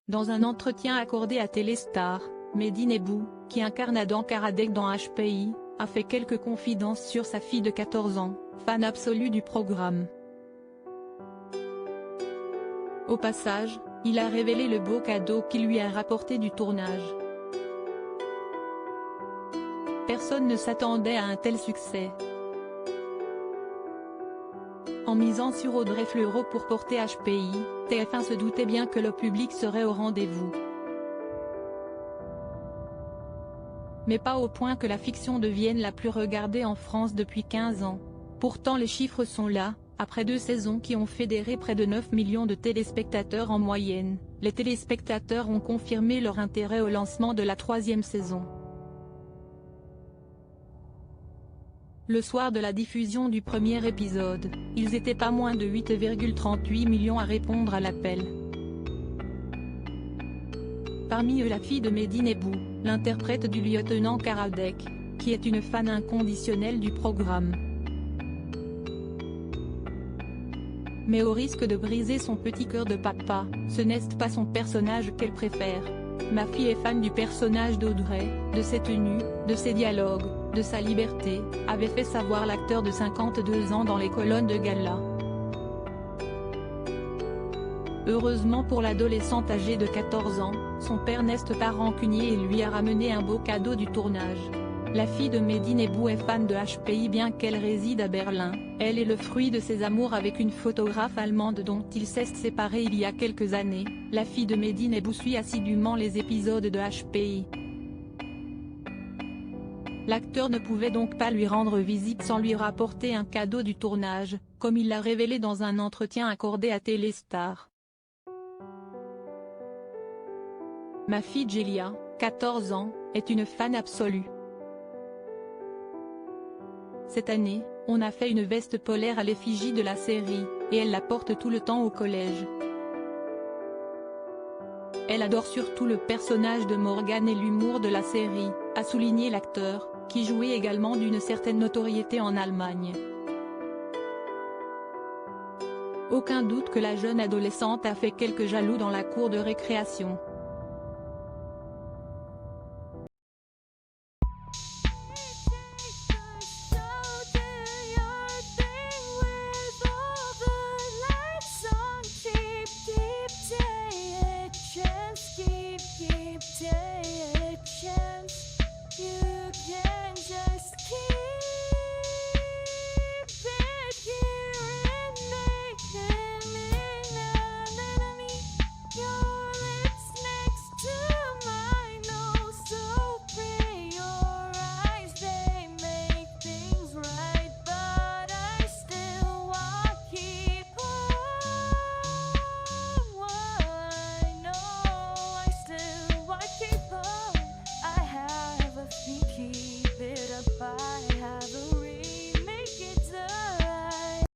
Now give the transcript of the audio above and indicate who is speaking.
Speaker 1: Dans un entretien accordé à Téléstar, Mehdi Nebou, qui incarne Adam Karadec dans HPI, a fait quelques confidences sur sa fille de 14 ans, fan absolue du programme. Au passage, il a révélé le beau cadeau qu'il lui a rapporté du tournage. Personne ne s'attendait à un tel succès. En misant sur Audrey Fleurot pour porter HPI, TF1 se doutait bien que le public serait au rendez-vous. Mais pas au point que la fiction devienne la plus regardée en France depuis 15 ans. Pourtant les chiffres sont là, après 2 saisons qui ont fédéré près de 9 millions de téléspectateurs en moyenne, les téléspectateurs ont confirmé leur intérêt au lancement de la 3e saison. Le soir de la diffusion du premier épisode, ils étaient pas moins de 8,38 millions à répondre à l'appel. Parmi eux la fille de Mehdi Nebou, l'interprète du lieutenant Karadec, qui est une fan inconditionnelle du programme. Mais au risque de briser son petit cœur de papa, ce n'est pas son personnage qu'elle préfère. Ma fille est fan du personnage d'Audrey, de ses tenues, de ses dialogues, de sa liberté, avait fait savoir l'acteur de 52 ans dans les colonnes de gala. Heureusement pour l'adolescente âgée de 14 ans, son père n'est pas rancunier et lui a ramené un beau cadeau du tournage. La fille de Mehdi Nebou est fan de HPI bien qu'elle réside à Berlin, elle est le fruit de ses amours avec une photographe allemande dont il s'est séparé il y a quelques années. La fille de Mehdi Nebou suit assidûment les épisodes de HPI. L'acteur ne pouvait donc pas lui rendre visite sans lui rapporter un cadeau du tournage, comme il l'a révélé dans un entretien accordé à Téléstar. Ma fille Jelia, 14 ans, est une fan absolue. Cette année, on a fait une veste polaire à l'effigie de la série, et elle la porte tout le temps au collège. Elle adore surtout le personnage de Morgan et l'humour de la série, a souligné l'acteur, qui jouait également d'une certaine notoriété en Allemagne. Aucun doute que la jeune adolescente a fait quelques jaloux dans la cour de récréation.